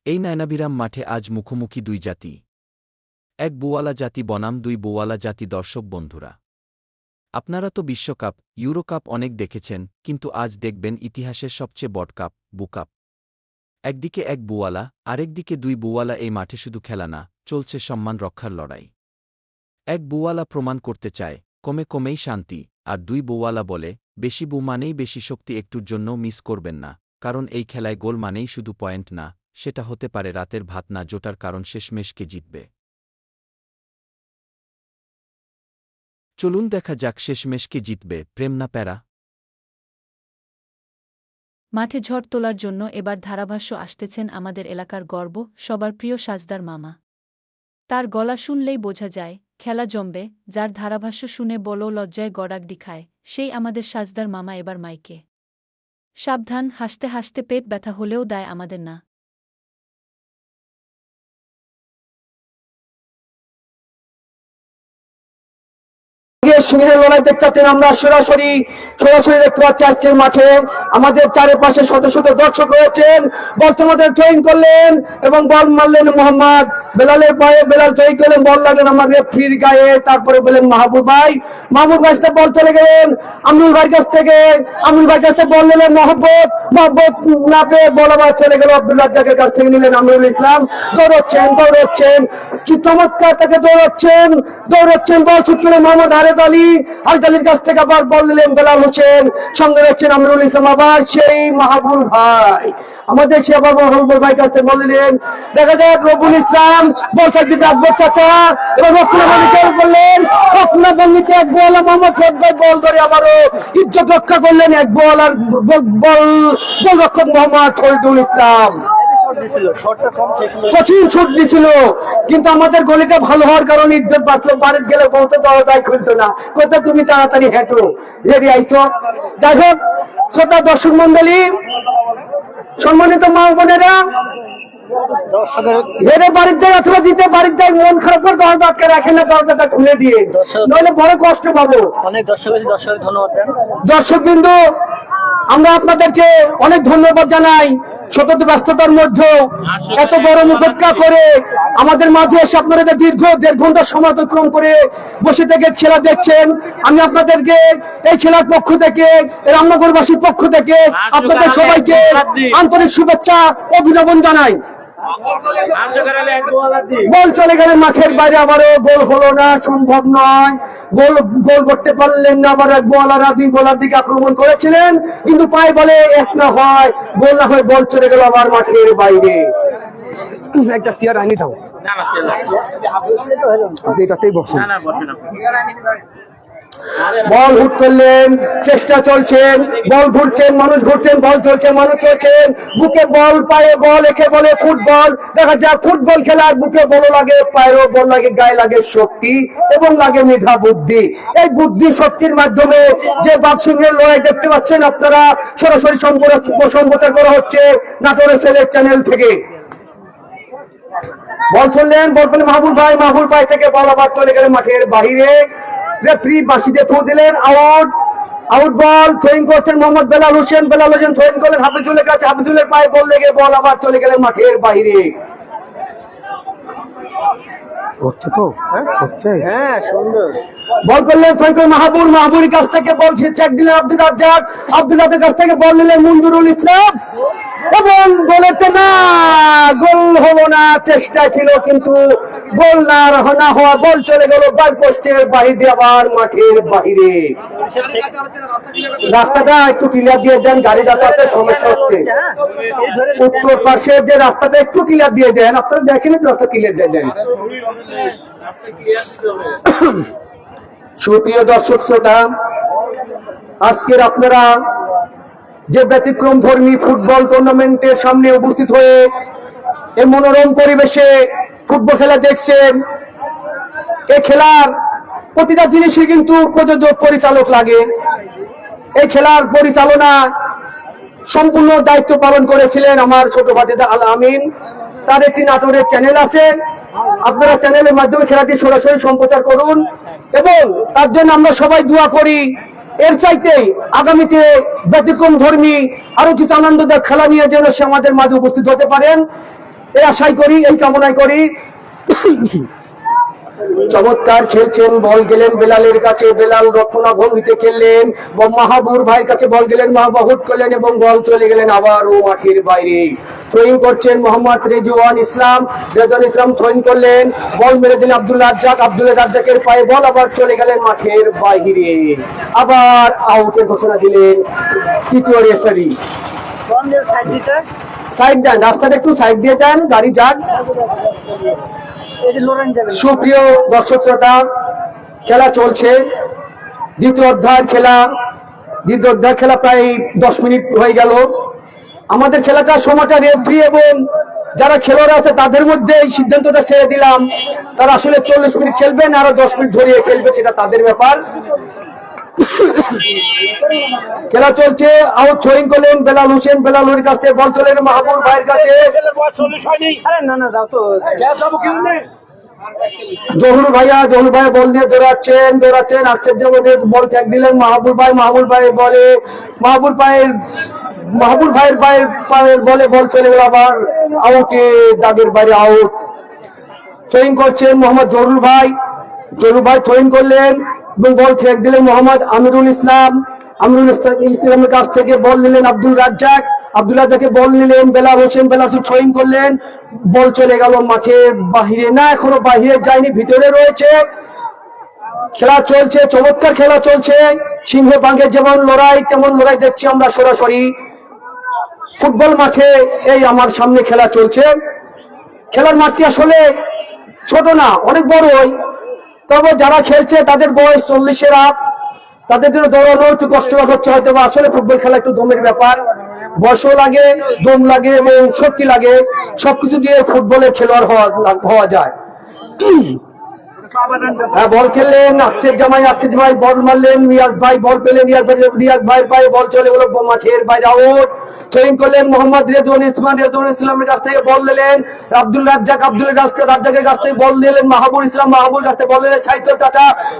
এই নয়নাভিরাম মাঠে আজ মুখোমুখি দুই জাতি, এক বুয়ালা জাতি বনাম দুই বুয়ালা জাতি। দর্শক বন্ধুরা, আপনারা তো বিশ্বকাপ, ইউরোকাপ অনেক দেখেছেন, কিন্তু আজ দেখবেন ইতিহাসের সবচেয়ে বড় কাপ, বুকাপ। একদিকে এক বুয়ালা, আরেকদিকে দুই বুয়ালা। এই মাঠে শুধু খেলা না, চলছে সম্মান রক্ষার লড়াই। এক বুয়ালা প্রমাণ করতে চায় কমে কমেই শান্তি, আর দুই বুয়ালা বলে বেশি বু মানেই বেশি শক্তি। একটুর জন্য মিস করবেন না, কারণ এই খেলায় গোল মানেই শুধু পয়েন্ট না, সেটা হতে পারে রাতের ভাত না জোটার কারণ শেষমেশ কে জিতবে। চলুন দেখা যাক শেষমেশ কে জিতবে, প্রেম না প্যারা। মাঠে ঝড় তোলার জন্য এবার ধারাভাষ্য আসতেছেন আমাদের এলাকার গর্ব, সবার প্রিয় সাজদার মামা। তার গলা শুনলেই বোঝা যায় খেলা জমবে। যার ধারাভাষ্য শুনে বলো লজ্জায় গড়াগডি খায়, সেই আমাদের সাজদার মামা এবার মাইকে। সাবধান, হাসতে হাসতে পেট ব্যথা হলেও দায় আমাদের না। সিংহের লড়াই দেখতে পাচ্ছেন, আমরা সরাসরি দেখতে পাচ্ছি আজকের মাঠে। আমাদের চারিপাশে শত শত দর্শক রয়েছেন। বল তোমাদের থ্রোইং করলেন এবং বল মারলেন মোহাম্মদ বেলালের পায়ে। বেলাল থ্রোইং করলেন, বল লাগলেন আমার রেফরির গায়ে। তারপরে বললেন মাহবুব ভাই বল চলে গেলেন আমরুল ভাইয়ের কাছ থেকে। আমরুল ভাইয়ের কাছ থেকে বল নিলেন মহব্বত না পেয়ে বল আবার চলে গেল আব্দুল্লাহ জাকের কাছ থেকে। নিলেন আমরুল ইসলাম। দৌড়চ্ছেন চমৎকার তাকে দৌড়চ্ছেন বল শুট করে মোহাম্মদ আরেদ আলীর কাছ থেকে আবার বল নিলেন বেলাল হোসেন। সঙ্গে রয়েছেন আমরুল ইসলাম, আবার সেই মাহবুব ভাই। আমাদের সে আবার মাহবুব ভাই কাছ থেকে বল নিলেন। দেখা যাক রবুল ইসলাম বল সাইড দিতে আকবর চাচা এবং রক্ষণাভঙ্গিতে এক বল মোহাম্মদ ফেদ ভাই বল ধরে আবারও ইজ্জত রক্ষা করলেন এক বল আর গোলরক্ষক মোহাম্মদ ফরিদুল ইসলাম। কঠিন ছুট দিছিল, কিন্তু আমাদের গলিটা ভালো হওয়ার কারণে ইজ্জত বাঁচলো। বাড়ির গেলে বলতে দরজায় খুলতো না, কোথায় তুমি তাড়াতাড়ি হেঁটো রেডি আইছো। যাই হোক, শ্রোতা দর্শক মন্ডলী, সম্মানিত মা বোনেরা, বাড়ির যায় অথবা দিতে বাড়ির যায় মন খারাপ করে দরজা আটকে রাখেন না, দরজাটা খুলে দিয়ে, নইলে বড় কষ্ট পাবো। দর্শক বিন্দু, আমরা আপনাদেরকে অনেক ধন্যবাদ জানাই। সতত ব্যস্ততার মধ্যে এত গরম উপেক্ষা করে আমাদের মাঝে এসে আপনারা দীর্ঘ 1.5 ঘন্টা সময় অতিক্রম করে বসে থেকে খেলা দেখছেন। আমি আপনাদেরকে এই খেলার পক্ষ থেকে, রামনগরবাসীর পক্ষ থেকে আপনাদের সবাইকে আন্তরিক শুভেচ্ছা অভিনন্দন জানাই। বল চলে গেলেন মাঠের বাইরে, আবারও গোল হলো না, সম্ভব নয়। গোল করতে পারলেন না। আবার এক বোলাররা দুই বোলার দিকে আক্রমণ করেছিলেন, কিন্তু পায়ে বলে এক না হয়, গোল না হয়ে বল চলে গেল আবার মাঠের বাইরে। একটা চেয়ার আনি দাও, এটাতেই বসুন। বল হুট করলেন, চেষ্টা চলছেন, বল ঘুরছেন, মানুষ ঘুরছেন, বল চলছে, মানুষ চলছেন। বুকে বল, পায়ে বল, একে বলে ফুটবল। দেখা যায় ফুটবল খেলার বুকে বল লাগে, পায়েরও বল লাগে, গায়ে লাগে শক্তি এবং লাগে মেধা বুদ্ধি। এই বুদ্ধি শক্তির মাধ্যমে যে বাক্সিংহের লড়াই দেখতে পাচ্ছেন আপনারা, সরাসরি সম্প্রচার করা হচ্ছে নাটোরের ছেলের চ্যানেল থেকে। বল চললেন, বল পেলেন মাহবুব ভাই থেকে বল আবার চলে গেলেন মাঠের বাহিরে। রেফারি বাঁশিতে থু দিলেন, আউট বল। থ্রোইং করছেন মোহাম্মদ বেলাল হোসেন থ্রোইং করলেন হাফিজুলের কাছে। হাফিজুলের পায়ে বল লেগে বল আবার চলে গেলেন মাঠের বাইরে। বল করলেন থ্রোইং করে মাহবুবের কাছ থেকে বল চেক দিলেন আব্দুল রাজ্জাকের কাছ থেকে বল নিলেন মঞ্জুরুল ইসলাম এবং গোল হলো না। চেষ্টা ছিল কিন্তু গোল না হওয়া, বল চলে গেল বার পোস্টের বাইরে, আবার মাঠের বাইরে। রাস্তাটা একটু ক্লিয়ার দিয়ে দেন, গাড়ি যাতায়াতের সমস্যা হচ্ছে। উত্তর পাশের যে রাস্তাটা একটু ক্লিয়ার দিয়ে দেন, আপনারা দেখেন একটু রাস্তা ক্লিয়ার দিয়ে দেন। সুপ্রিয় দর্শক শ্রোতা, আজকের আপনারা যে ব্যতিক্রম ধর্মী ফুটবল টুর্নামেন্টের সামনে উপস্থিত হয়ে এই মনোরম পরিবেশে ফুটবল খেলা দেখছেন, এই খেলার প্রতিটা জিনিসই কিন্তু প্রযোজক পরিচালক লাগে। এই খেলার পরিচালনা সম্পূর্ণ দায়িত্ব পালন করেছিলেন আমার ছোট ভাতিজা আল আমিন। তার একটি নাটোরের চ্যানেল আছে, আপনারা চ্যানেলের মাধ্যমে খেলাটি সরাসরি সম্প্রচার করুন এবং তার জন্য আমরা সবাই দোয়া করি। এর চাইতে আগামীতে ব্যতিক্রম ধর্মী আরো কিছু আনন্দদায়ক খেলা নিয়ে যেন সে আমাদের মাঝে উপস্থিত হতে পারেন। এই আশাই করি, এই কামনাই করি। চমৎকার খেলছেন, বল গেলেন বেলালের কাছে, বেলাল রক্ষণাভঙ্গিতে খেললেন, মাহাবুর ভাইয়ের কাছে বল গেলেন, মাহবুব হুট করলেন এবং বল চলে গেলেন আবারও মাঠের বাইরে। থ্রোইং করছেন মোহাম্মদ রেজওয়ান ইসলাম, থ্রোইং করলেন, বল মেরে দিলেন আব্দুল রাজ্জাক, আব্দুল রাজ্জাকের পায়ে বল আবার চলে গেলেন মাঠের বাইরে। আবার আউটের ঘোষণা দিলেন তৃতীয় রেফারি। সাইড দেন, রাস্তাটা একটু সাইড দিয়ে দেন, গাড়ি যাক। সুপ্রিয় দর্শক শ্রোতা, খেলা চলছে, দ্বিতীয় অধ্যায়ের খেলা প্রায় 10 মিনিট হয়ে গেল। আমাদের খেলাটা সময়টা রেফারি এবং যারা খেলোয়াড় আছে তাদের মধ্যে এই সিদ্ধান্তটা ছেড়ে দিলাম, তারা আসলে 40 মিনিট খেলবেন আরো 10 মিনিট ধরিয়ে খেলবে, সেটা তাদের ব্যাপার। খেলা চলছে, আউট থ্রোইং করলেন বেলাল হোসেন, বেলালের কাছ থেকে বল চলে মাহবুব ভাইয়ের কাছে, জহুর ভাইয়া বল নিয়ে দৌড়াচ্ছেন, আশ্চর্যের মধ্যে বল ত্যাগ দিলেন মাহবুব ভাই বলে, মাহবুব ভাইয়ের পায়ের বলে বল চলে গেল আবার আউটে, দাগের বাইরে আউট। থ্রোইং করছেন মোহাম্মদ জহুর ভাই থ্রোইং করলেন এবং বল ত্যাগ দিলেন মোহাম্মদ আমিরুল ইসলামের কাছ থেকে বল নিলেন আব্দুল রাজ্জাকে বল নিলেন বেলাল হোসেন থ্রোইং করলেন, বল চলে গেল মাঠের বাহিরে, না এখনো বাহিরে যায়নি, ভিতরে রয়েছে। খেলা চলছে, চমৎকার খেলা চলছে, সিংহ বাঙ্গে যেমন লড়াই তেমন লড়াই দেখছি আমরা সরাসরি ফুটবল মাঠে। এই আমার সামনে খেলা চলছে, খেলার মাঠটি আসলে ছোট না, অনেক বড়ই, তবে যারা খেলছে তাদের বয়স 40-এর আপ, তাদের জন্য দৌড়ানো একটু কষ্টকর হচ্ছে হয়তো, আসলে ফুটবল খেলা একটু দমের ব্যাপার, বয়সও লাগে, দম লাগে এবং শক্তি লাগে, সবকিছু দিয়ে ফুটবলের খেলোয়াড় হওয়া যায়। হ্যাঁ, বল খেললেন আফসেদ জামাই বল মারলেন, রিয়াজ ভাই বল পেলেন, রিয়াজ ভাইয়ের পায়ে বল চলে গেল মাঠের বাইরে আউট। থ্রোইং করলেন মোহাম্মদ রেজওয়ান ইসলামের কাছ থেকে বল নিলেন আব্দুল রাজ্জাকের কাছ থেকে বল নিলেন মাহবুর কাছ থেকে বল নিলেন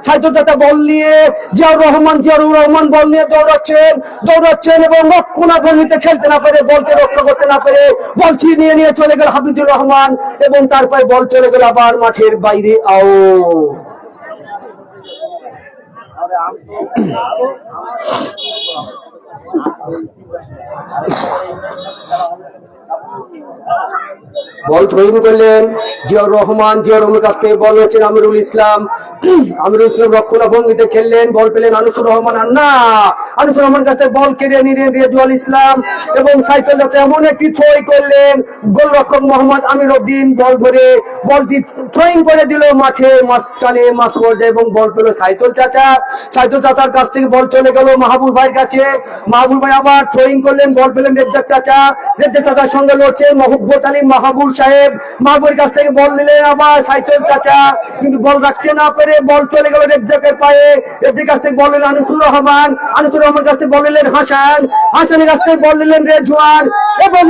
সাইদুল চাচা বল নিয়ে জিয়াউর রহমান বল নিয়ে দৌড়াচ্ছেন এবং রক্ষণাভঙ্গিতে খেলতে না পেরে, বলকে রক্ষা করতে না পেরে বল ছিনিয়ে নিয়ে চলে গেল হাবিবুর রহমান এবং তার পায়ে বল চলে গেল আবার মাঠের বাইরে আউট। বল থ্রোইং করলেন জিয়াউর রহমানের কাছ থেকে বল হচ্ছেন আমিরুল ইসলাম রক্ষণাভঙ্গিতে খেললেন, বল পেলেন আনিসুর রহমান কাছ থেকে বল কেড়ে নিলেন রেজওয়াল ইসলাম এবং সাইকেল এমন একটি থ্রোই করলেন, গোলরক্ষক মোহাম্মদ আমিরউদ্দিন বল ধরে বলটি থ্রোইং করে দিল মাঠে মাঝখানে মাঝ পর্যায়ে এবং বল পেল সাইদুল চাচার কাছ থেকে বল চলে গেল মাহবুব ভাইয়ের কাছে, মাহবুব ভাই আবার থ্রোইং করলেন, বল পেলেন রেজ্জাক চাচার সঙ্গে লড়ছে মহব্বত আলী মাহবুবের কাছ থেকে বল নিলেন আবার সাইদুল চাচা, কিন্তু বল রাখতে না পেরে বল চলে গেল রেজ্জাকের পায়ে, রেজ্জাকের কাছ থেকে বল নিলেন আনিসুর রহমান কাছ থেকে বল নিলেন হাসানের কাছ থেকে বল নিলেন রেজওয়ান এবং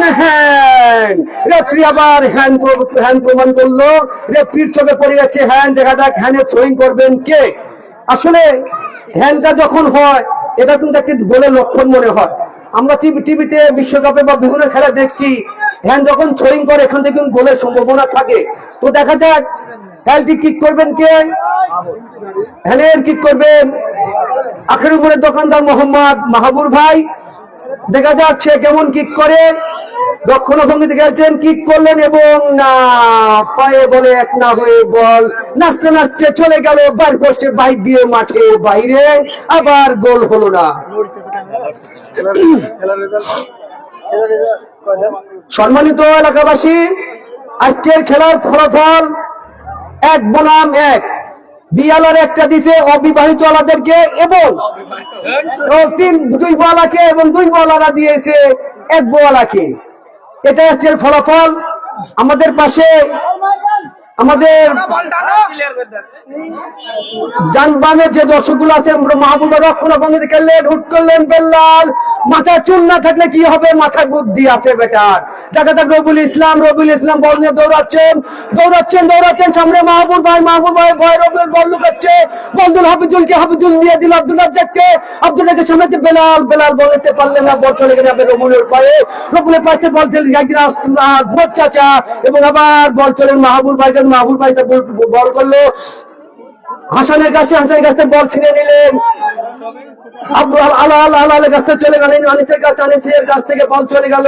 রেফারি আবার হ্যান্ড প্রমাণ করলো, রেফারির চোখে পড়ে যাচ্ছে হ্যান্ড, দেখা যাক হ্যান্ডে থ্রোইং করবেন কে। আসলে হ্যান্ডটা যখন হয় এটা কিন্তু একটি গোলের লক্ষণ মনে হয়, আমরা টিভিতে বিশ্বকাপে বা বিভিন্ন খেলা দেখছি, হ্যান্ড যখন থ্রোইং করে এখান থেকে গোলের সম্ভাবনা থাকে। তো দেখা যাক হ্যান্ডটি কিক করবেন কে, হ্যান্ডের কিক করবেন আখের উপরের দোকানদার মোহাম্মদ মাহবুর ভাই, দেখা যাচ্ছে কেমন কিক করে, রক্ষণাভঙ্গিতে খেলছেন, কিক করলেন এবং না পায়ে বলে এক না হয়ে বল নাচতে চলে গেল বার পোস্টের বাইর দিয়ে মাঠের বাইরে, আবার গোল হলো না। সম্মানিত এলাকাবাসী, আজকের খেলার ফলাফল 1-1, বিয়ালার একটা দিছে অবিবাহিত আলাদেরকে এবং 2 বলাকে এবং 2 বলারা দিয়েছে 1 বলাকে। এটা আজকের ফলাফল। আমাদের পাশে আমাদের জানবানের যে দর্শকগুলো আছে মাহবুবা রক্ষণাভঙ্গিতে খেললেন, হুট করলেন বেল্লাল, মাথায় চুল না থাকলে কি হবে, মাথায় বুদ্ধি আছে বেটার। দেখা যাক রবিউল ইসলাম বল নিয়ে দৌড়াচ্ছেন সামনে মাহবুব ভাই ভয়, রবিউল বল লুকাচ্ছে, হাফিজুল দিয়ে দিল আব্দুল রাজ্জাককে সামনে বেলাল বল নিতে পারলেন না, বল চলে গেলে রবিউলের পায়ে বল চাচা, এবং আবার বল চলেন মাহবুব ভাই বল করলো হাসানের কাছে বল ছিঁড়ে নিলেন, আব্দুল কাছে চলে গেলেন, আনিসের কাছ থেকে বল চলে গেল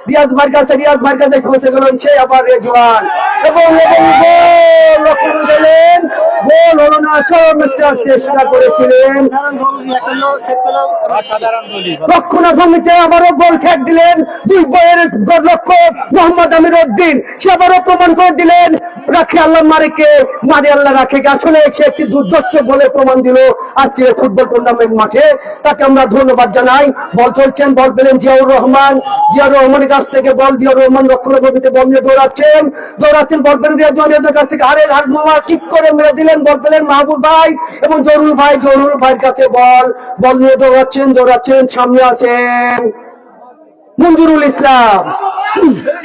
রিয়াজ ভাইয়ের কাছে পৌঁছে গেল, সে আবার রেজওয়ান এবং গোল গেলেন, গোল হলো না, চেষ্টা করেছিলেন রক্ষণাভঙ্গিতে, আবারও গোল ঠেক দিলেন দুই বইয়ের রক্ষক মোহাম্মদ আমির উদ্দিন, সে আবারও প্রমাণ করে দিলেন রাখে আল্লাহ মারে আল্লাহ রাখে। আসলে সে একটি দুর্দর্শ বলে প্রমাণ দিল আজকে ফুটবল টুর্নামেন্ট মাঠে, তাকে আমরা ধন্যবাদ জানাই। বল চলছেন, বল পেলেন জিয়াউর রহমানের কাছ থেকে, জিয়াউর রহমান রক্ষণাভঙ্গিতে বল নিয়ে দৌড়াচ্ছেন, বল পেলেন রিয়াজের কাছ থেকে, কিক করে মেরে দিলেন, বল পেলেন মাহবুব ভাই এবং জরুল ভাইয়ের কাছে বল নিয়ে দৌড়াচ্ছেন, সামনে আছেন মঞ্জুরুল ইসলাম,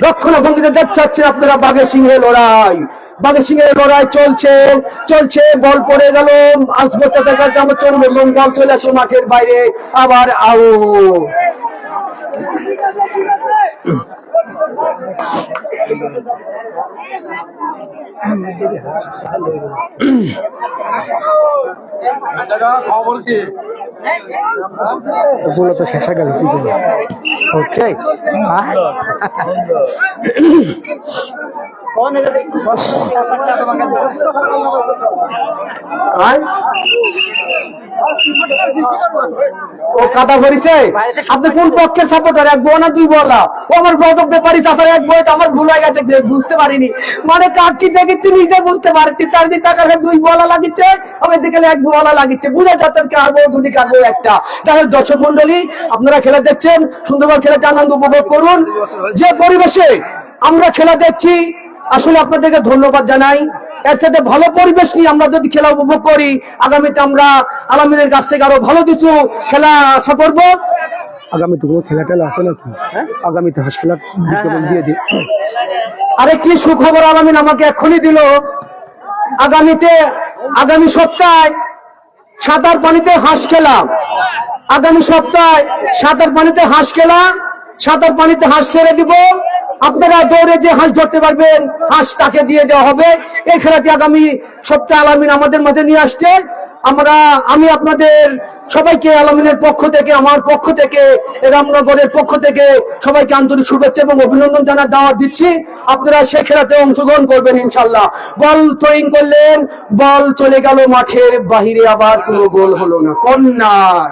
রক্ষণাভঙ্গিতে দেখছেন আপনারা বাঘের সিংহের লড়াই চলছে, বল পড়ে গেল বল চলে আসে মাঠের বাইরে, আবার আউট। খবর কি বলো তো শেষা গেল কি হচ্ছে ও কাদা ভরিছে। আপনি কোন পক্ষের সাপোর্টার, এক বল না দুই বলা? ও আমার গদক ব্যাপারী চাষার এক বই আমার ভুল হয়ে গেছে, বুঝতে পারিনি, মানে কার কি দেখেছি নিজে বুঝতে পারছি, চারিদিক টাকা দুই বলা লাগিচ্ছে, আমি দিকে এক বলা লাগিচ্ছে, বুঝে যাচ্ছেন কারবো দুটি কারবো একটা। তাহলে দর্শক মন্ডলী, আপনারা খেলা দেখছেন, সুন্দরবন খেলাটা আনন্দ উপভোগ করুন। যে পরিবেশে আমরা খেলা দেখছি, আসলে আপনাদেরকে ধন্যবাদ জানাই। এর সাথে ভালো পরিবেশ নিয়ে আমরা যদি খেলা উপভোগ করি, আগামীতে আমরা আলামিনের কাছ থেকে আরো ভালো কিছু খেলা আশা করবো। আগামীতে কোনো খেলা টেলা আছে নাকি? আগামীতে খেলা দিয়ে দিই। আরেকটি সুখবর আলামিন আমাকে এক্ষুনি দিল, আগামী সপ্তাহে সাঁতার পানিতে হাঁস খেলা, সাঁতার পানিতে হাঁস ছেড়ে দিব, আপনারা দৌড়ে যে হাঁস ধরতে পারবেন হাঁস তাকে দিয়ে দেওয়া হবে। এই খেলাটি আগামী সপ্তাহে আলামিন আমাদের মাঝে নিয়ে আসছে। আমি আপনাদের সবাইকে আলামিনের পক্ষ থেকে, আমার পক্ষ থেকে, রামনগরের পক্ষ থেকে সবাইকে আন্তরিক শুভেচ্ছা এবং অভিনন্দন জানার দাওয়াত দিচ্ছি। আপনারা সেই খেলাতে অংশগ্রহণ করবেন ইনশাল্লাহ। বল থ্রোয়িং করলেন, বল চলে গেল মাঠের বাহিরে, আবার কোনো গোল হলো না, কর্নার।